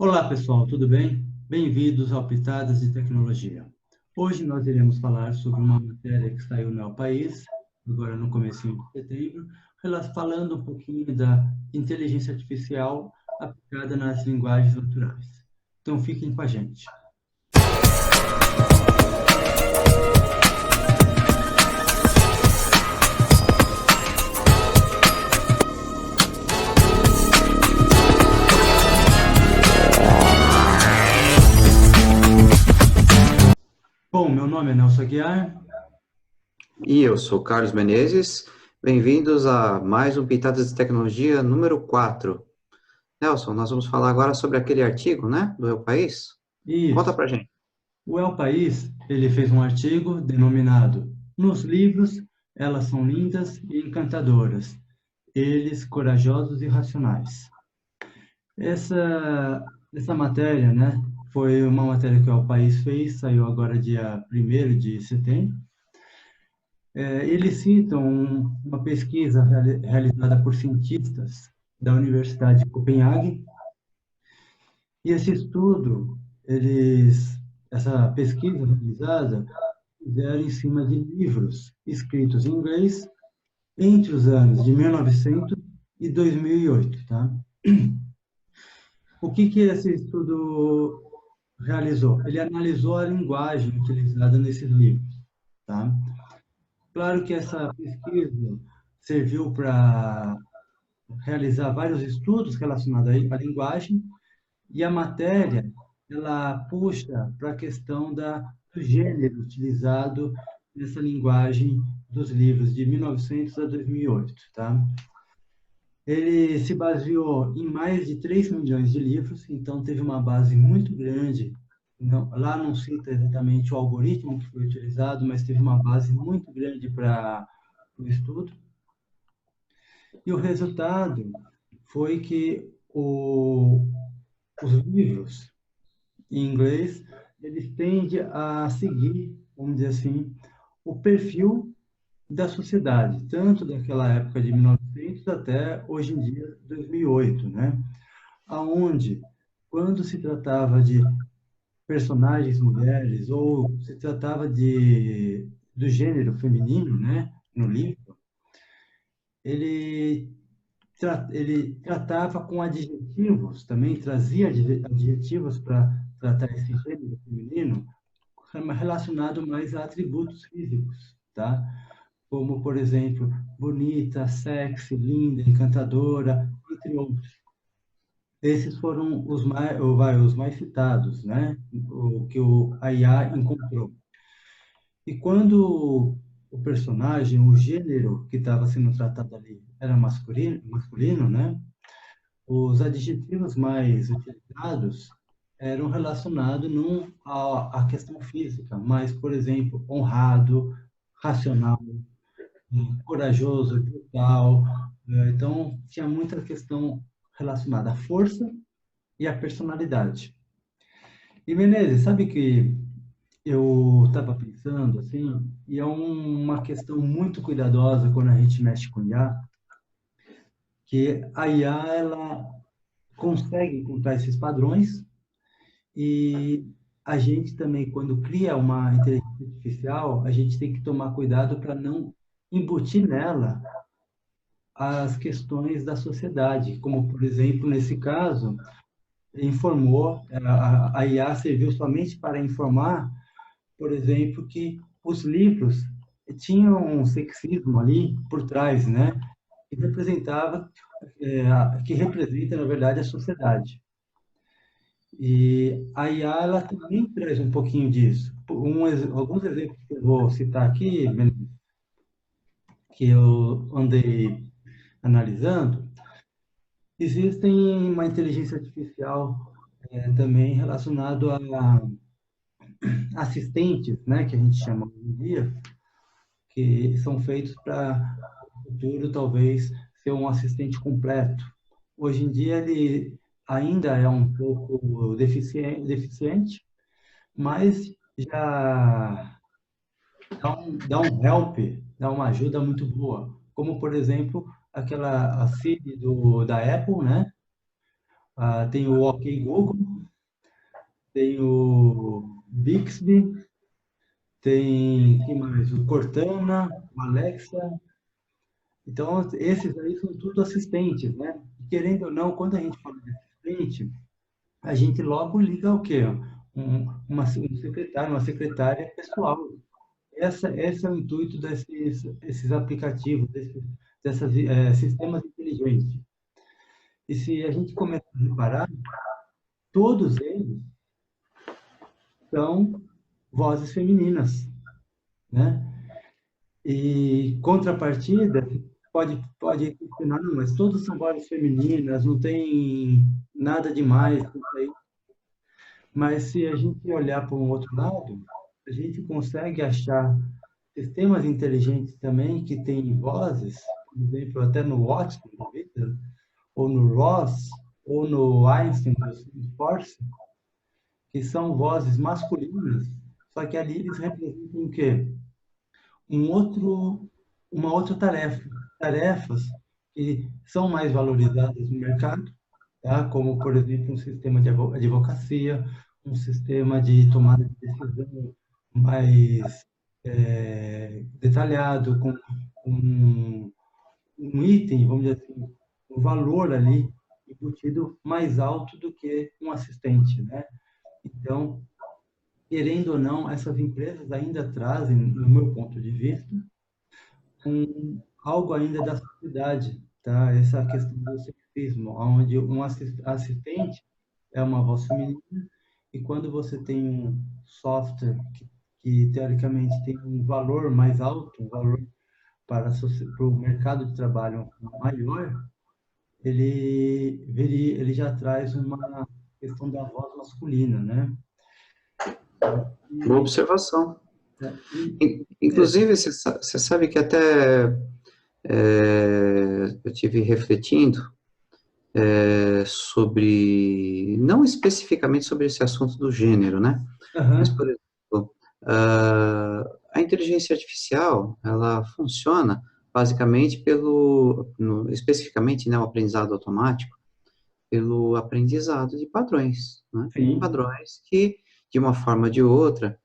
Olá, pessoal, tudo bem? Bem-vindos ao Pitadas de Tecnologia. Hoje nós iremos falar sobre uma matéria que saiu no El País, agora no comecinho de setembro, falando um pouquinho da inteligência artificial aplicada nas linguagens naturais. Então, fiquem com a gente. Bom, meu nome é Nelson Aguiar. E eu sou Carlos Menezes. Bem-vindos a mais um Pitadas de Tecnologia número 4. Nelson, nós vamos falar agora sobre aquele artigo, né, do El País. Conta Isso. pra gente. O El País, ele fez um artigo denominado Nos livros, elas são lindas e encantadoras. Eles, corajosos e racionais. Essa matéria, né, foi uma matéria que o País fez, saiu agora dia 1º de setembro. Eles citam uma pesquisa realizada por cientistas da Universidade de Copenhague, e esse estudo, essa pesquisa realizada, fizeram em cima de livros escritos em inglês entre os anos de 1900 e 2008, tá? O que esse estudo realizou? Ele analisou a linguagem utilizada nesses livros, tá? Claro que essa pesquisa serviu para realizar vários estudos relacionados à linguagem, e a matéria, ela puxa para a questão do gênero utilizado nessa linguagem dos livros de 1900 a 2008, tá? Ele se baseou em mais de 3 milhões de livros, então teve uma base muito grande. Não, lá não cita exatamente o algoritmo que foi utilizado, mas teve uma base muito grande para o estudo. E o resultado foi que os livros em inglês, eles tendem a seguir, vamos dizer assim, o perfil da sociedade, tanto daquela época de 1900 até hoje em dia, 2008, né? Aonde, quando se tratava de personagens mulheres ou se tratava do gênero feminino, né, no livro, ele ele tratava com adjetivos, também trazia adjetivos para tratar esse gênero feminino relacionado mais a atributos físicos, tá? Como, por exemplo, bonita, sexy, linda, encantadora, entre outros. Esses foram os mais citados, né? O que a IA encontrou. E quando o personagem, o gênero que estava sendo tratado ali era masculino, né? Os adjetivos mais utilizados eram relacionados não à questão física, mas, por exemplo, honrado, racional, corajoso, brutal. Então, tinha muita questão relacionada à força e à personalidade. E, Menezes, sabe que eu estava pensando, assim, e é uma questão muito cuidadosa quando a gente mexe com IA, que a IA, ela consegue encontrar esses padrões, e a gente também, quando cria uma inteligência artificial, a gente tem que tomar cuidado para não embutir nela as questões da sociedade, como, por exemplo, nesse caso, informou, a IA serviu somente para informar, por exemplo, que os livros tinham um sexismo ali por trás, né? Que representava, que representa, na verdade, a sociedade. E a IA, ela também traz um pouquinho disso. Alguns exemplos que eu vou citar aqui, que eu andei analisando, existem uma inteligência artificial também relacionado a assistentes, né, que a gente chama hoje em dia, que são feitos para o futuro talvez ser um assistente completo. Hoje em dia ele ainda é um pouco deficiente, mas já dá um help, dá uma ajuda muito boa. Como, por exemplo, aquela a Siri da Apple, né? Tem o OK Google, tem o Bixby, tem, que mais? O Cortana, o Alexa. Então, esses aí são tudo assistentes, né? E, querendo ou não, quando a gente fala de assistente, a gente logo liga o quê? Um secretário, uma secretária pessoal. Esse é o intuito esses aplicativos, desses sistemas inteligentes. E se a gente começar a reparar, todos eles são vozes femininas, né? E contrapartida, pode questionar, não, mas todos são vozes femininas, não tem nada demais isso aí. Mas se a gente olhar para um outro lado, a gente consegue achar sistemas inteligentes também que têm vozes, por exemplo, até no Watson da vida, ou no Ross, ou no Einstein do Salesforce, que são vozes masculinas, só que ali eles representam o quê? Um outro, uma outra tarefa, tarefas que são mais valorizadas no mercado, tá? Como, por exemplo, um sistema de advocacia, um sistema de tomada de decisão mais detalhado, com um, um item, vamos dizer assim, um valor ali embutido mais alto do que um assistente, né? Então, querendo ou não, essas empresas ainda trazem, no meu ponto de vista, algo ainda da sociedade, tá? Essa questão do sexismo, onde um assistente é uma voz feminina e quando você tem um software que teoricamente tem um valor mais alto, um valor para o mercado de trabalho maior, ele já traz uma questão da voz masculina, né? Boa E, observação. e Inclusive, você sabe que até eu tive refletindo sobre, não especificamente sobre esse assunto do gênero, né? Mas, aham, por exemplo, a inteligência artificial, ela funciona basicamente especificamente, né, o aprendizado automático, pelo aprendizado de padrões, né? sim, Padrões que, de uma forma ou de outra,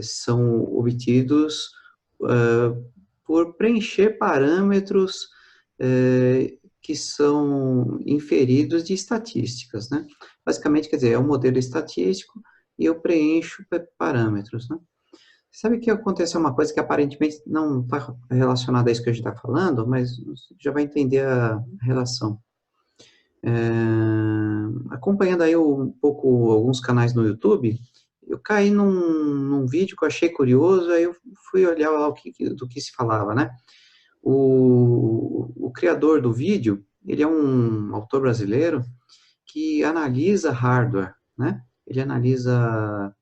são obtidos por preencher parâmetros que são inferidos de estatísticas, né? Basicamente, quer dizer, é um modelo estatístico e eu preencho parâmetros, né? Sabe que aconteceu uma coisa que aparentemente não está relacionada a isso que a gente está falando, mas você já vai entender a relação. Acompanhando aí um pouco alguns canais no YouTube, eu caí num vídeo que eu achei curioso, aí eu fui olhar lá do que se falava, né? O criador do vídeo, ele é um autor brasileiro que analisa hardware, né? Ele analisa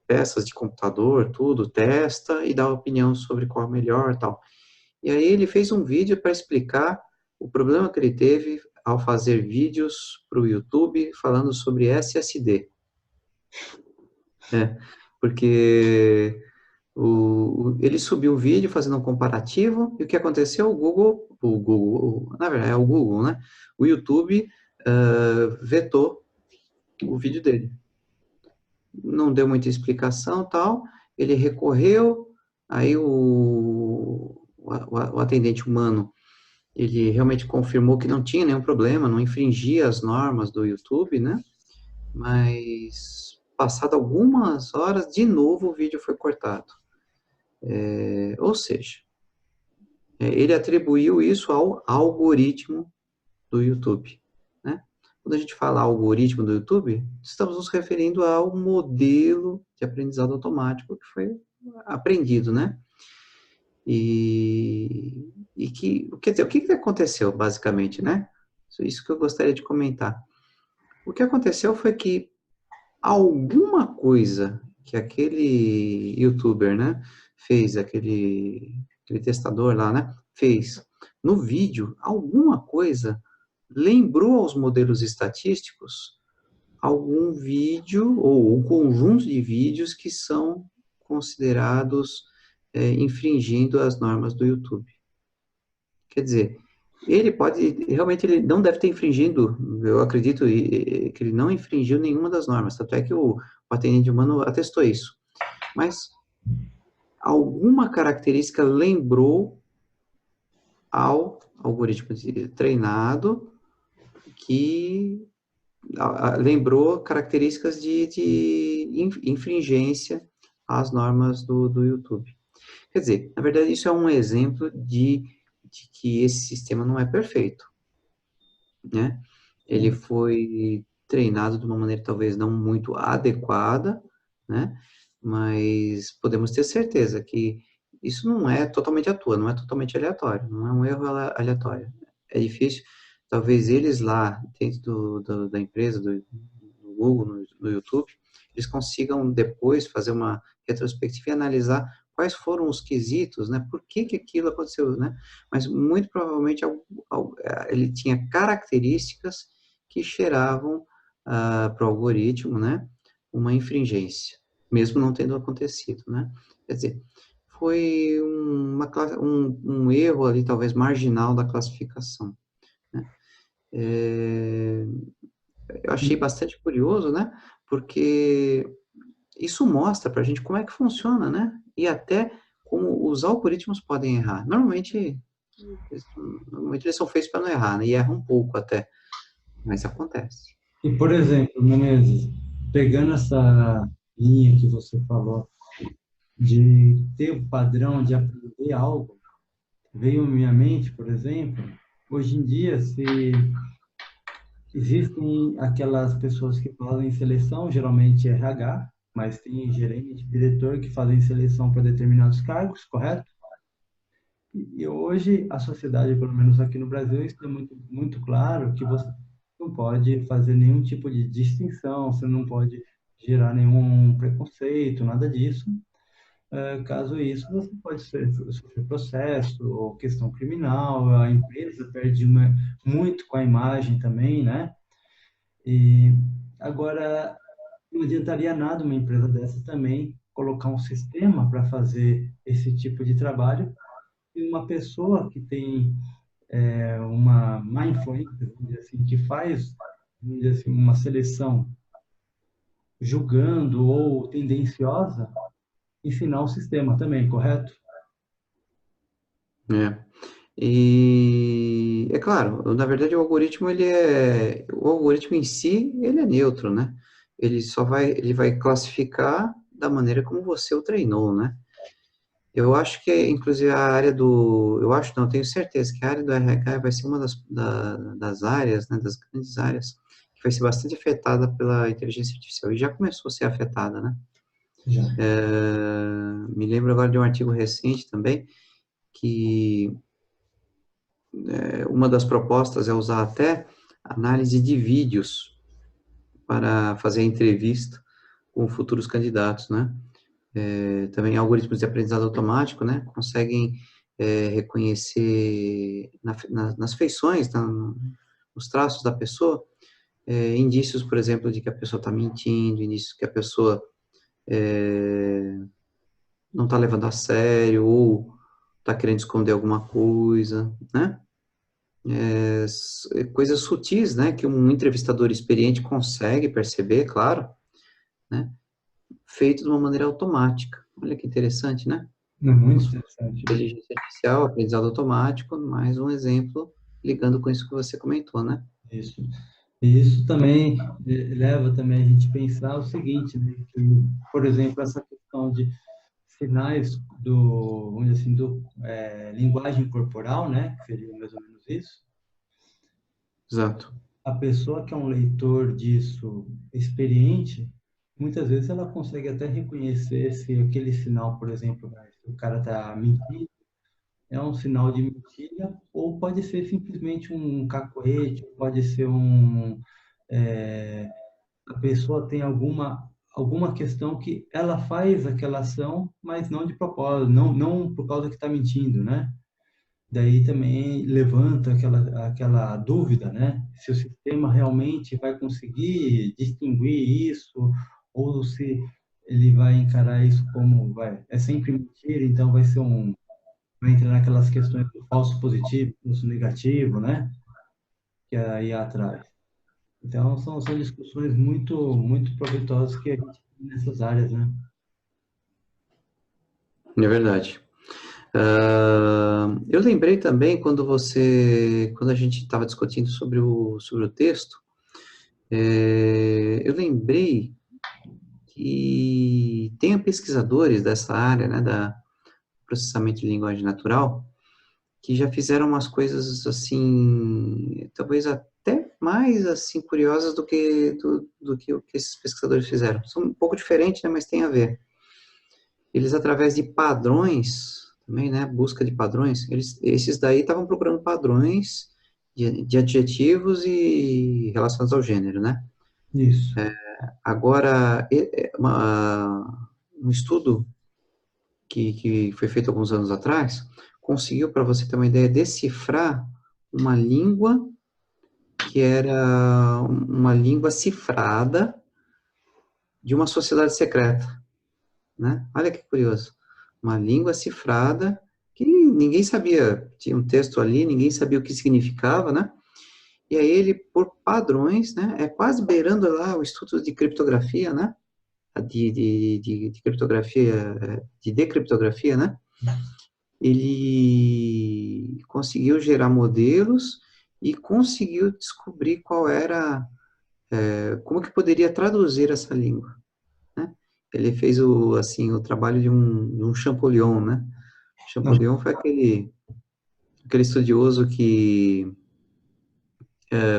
peças de computador, tudo, testa e dá opinião sobre qual é o melhor e tal. E aí ele fez um vídeo para explicar o problema que ele teve ao fazer vídeos para o YouTube falando sobre SSD. Porque ele subiu o vídeo fazendo um comparativo, e o que aconteceu? Na verdade é o Google, né? O YouTube vetou o vídeo dele. Não deu muita explicação tal, ele recorreu, aí o atendente humano, ele realmente confirmou que não tinha nenhum problema, não infringia as normas do YouTube, né? Mas, passado algumas horas, de novo o vídeo foi cortado. Ou seja, ele atribuiu isso ao algoritmo do YouTube, né? Quando a gente fala algoritmo do YouTube, estamos nos referindo ao modelo de aprendizado automático que foi aprendido, né? Quer dizer, o que aconteceu, basicamente, né? Isso que eu gostaria de comentar. O que aconteceu foi que alguma coisa que aquele youtuber, né, fez, aquele testador lá, né, fez no vídeo, alguma coisa lembrou aos modelos estatísticos algum vídeo ou um conjunto de vídeos que são considerados infringindo as normas do YouTube. Quer dizer, Ele pode, realmente, ele não deve ter infringido, eu acredito que ele não infringiu nenhuma das normas, tanto é que o atendente humano atestou isso. Mas alguma característica lembrou ao algoritmo treinado que lembrou características de infringência às normas do YouTube. Quer dizer, na verdade, isso é um exemplo de que esse sistema não é perfeito, né? Ele Sim. foi treinado de uma maneira talvez não muito adequada, né? Mas podemos ter certeza que isso não é totalmente à toa, não é totalmente aleatório, não é um erro aleatório. É difícil, talvez eles lá dentro da empresa, do Google, no YouTube, eles consigam depois fazer uma retrospectiva e analisar quais foram os quesitos, né? Por que que aquilo aconteceu, né? Mas muito provavelmente ele tinha características que cheiravam para o algoritmo, né, uma infringência, mesmo não tendo acontecido, né? Quer dizer, foi um erro ali, talvez marginal da classificação, né? É, eu achei bastante curioso, né? Porque isso mostra para a gente como é que funciona, né? E até como os algoritmos podem errar. Normalmente eles são feitos para não errar, né? E erram um pouco até, mas acontece. E, por exemplo, Menezes, pegando essa linha que você falou de ter o padrão de aprender algo, veio à minha mente, por exemplo, hoje em dia, se existem aquelas pessoas que fazem seleção, geralmente RH, mas tem gerente, diretor que fazem seleção para determinados cargos, correto? E hoje a sociedade, pelo menos aqui no Brasil, está muito claro que você não pode fazer nenhum tipo de distinção, você não pode gerar nenhum preconceito, nada disso. Caso isso, você pode sofrer processo ou questão criminal, a empresa perde muito com a imagem também, né? E agora, não adiantaria nada uma empresa dessa também colocar um sistema para fazer esse tipo de trabalho e uma pessoa que tem uma má influência, vamos dizer assim, que faz, vamos dizer assim, uma seleção julgando ou tendenciosa, ensinar o sistema também, correto? É. E é claro, na verdade o algoritmo em si, ele é neutro, né? Ele vai classificar da maneira como você o treinou, né? Eu acho que, inclusive, eu acho, não, eu tenho certeza que a área do RH vai ser uma das áreas, né, das grandes áreas, que vai ser bastante afetada pela inteligência artificial, e já começou a ser afetada, né? Já. Me lembro agora de um artigo recente também, que uma das propostas é usar até análise de vídeos para fazer a entrevista com futuros candidatos, né? Também algoritmos de aprendizado automático, né? Conseguem reconhecer nas feições, nos traços da pessoa, indícios, por exemplo, de que a pessoa está mentindo, indícios que a pessoa não está levando a sério ou está querendo esconder alguma coisa, né? Coisas sutis, né, que um entrevistador experiente consegue perceber, claro, né, feito de uma maneira automática. Olha que interessante, né? É muito Como se fosse interessante, né? inteligência artificial, aprendizado automático, mais um exemplo ligando com isso que você comentou, né? Isso. E isso também leva também a gente pensar o seguinte, né? Que, por exemplo, essa questão de sinais vamos dizer assim, linguagem corporal, né? Que seria mais ou menos isso. Exato. A pessoa que é um leitor disso experiente, muitas vezes ela consegue até reconhecer se aquele sinal, por exemplo, né, se o cara está mentindo, é um sinal de mentira, ou pode ser simplesmente um cacoete, pode ser é, a pessoa tem alguma questão que ela faz aquela ação, mas não de propósito, não por causa que está mentindo, né? Daí também levanta aquela dúvida, né? Se o sistema realmente vai conseguir distinguir isso, ou se ele vai encarar isso como, é sempre mentira, então vai entrar naquelas questões do falso positivo, falso negativo, né? Que aí atrás. Então, são discussões muito proveitosas que a gente tem nessas áreas, né? É verdade. Eu lembrei também quando a gente estava discutindo sobre o texto, eu lembrei que tem pesquisadores dessa área, né, da processamento de linguagem natural, que já fizeram umas coisas assim, talvez até mais assim curiosas do que o que esses pesquisadores fizeram. São um pouco diferentes, né, mas tem a ver. Eles, através de padrões, também, né, busca de padrões, esses daí estavam procurando padrões de adjetivos e relacionados ao gênero, né? Isso. Agora, um estudo que foi feito alguns anos atrás, conseguiu, para você ter uma ideia, decifrar uma língua que era uma língua cifrada de uma sociedade secreta, né? Olha que curioso. Uma língua cifrada que ninguém sabia, tinha um texto ali, ninguém sabia o que significava, né? E aí ele, por padrões, né, é quase beirando lá o estudo de criptografia, né? De criptografia, de decriptografia, né? Ele conseguiu gerar modelos e conseguiu descobrir qual era, como que poderia traduzir essa língua, né? Ele fez o trabalho de um Champollion, né? Champollion foi aquele estudioso que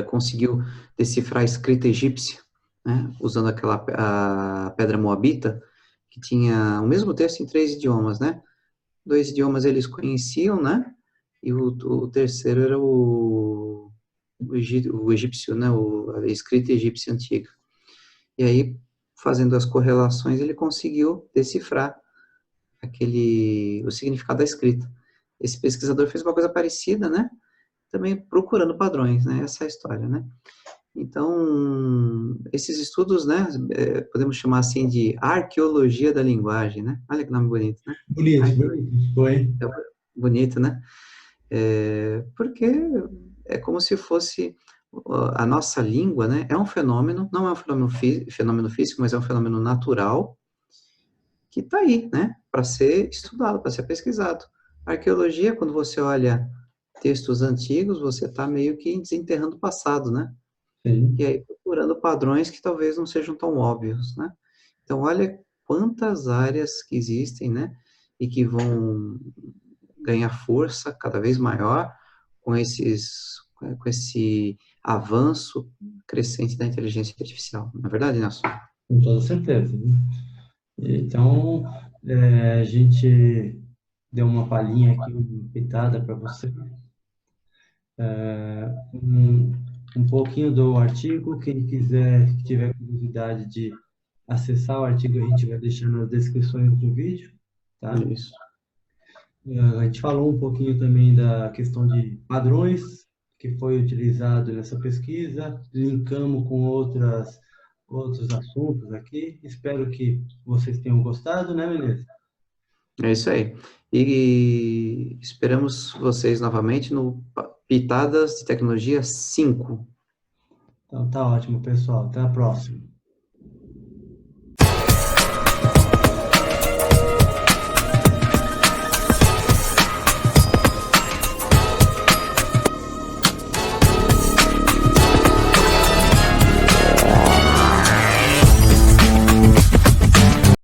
conseguiu decifrar a escrita egípcia, né? Usando a pedra moabita, que tinha o mesmo texto em 3 idiomas, né? 2 idiomas eles conheciam, né? E o terceiro era o egípcio, né? A escrita egípcia antiga. E aí, fazendo as correlações, ele conseguiu decifrar o significado da escrita. Esse pesquisador fez uma coisa parecida, né? Também procurando padrões, né? Essa é a história, né? Então, esses estudos, né? Podemos chamar assim de arqueologia da linguagem, né? Olha que nome bonito, né? Bonito, Arqueologia. bonito. Foi. É bonito, né? Porque é como se fosse a nossa língua, né? É um fenômeno, não é um fenômeno físico, mas é um fenômeno natural que está aí, né? Para ser estudado, para ser pesquisado. A arqueologia, quando você olha textos antigos, você está meio que desenterrando o passado, né? E Sim. aí procurando padrões que talvez não sejam tão óbvios, né? Então, olha quantas áreas que existem, né? E que vão ganhar força cada vez maior com esse avanço crescente da inteligência artificial. Não é verdade, Nelson? Com toda certeza. Viu? Então, a gente deu uma palhinha aqui, uma pitada para você. Um, um pouquinho do artigo. Quem quiser, que tiver curiosidade de acessar o artigo, a gente vai deixar nas descrições do vídeo, tá? Isso. A gente falou um pouquinho também da questão de padrões que foi utilizado nessa pesquisa, linkamos com outros assuntos aqui. Espero que vocês tenham gostado, né, Menezes? É isso aí. E esperamos vocês novamente no Pitadas de Tecnologia 5. Então tá ótimo, pessoal. Até a próxima.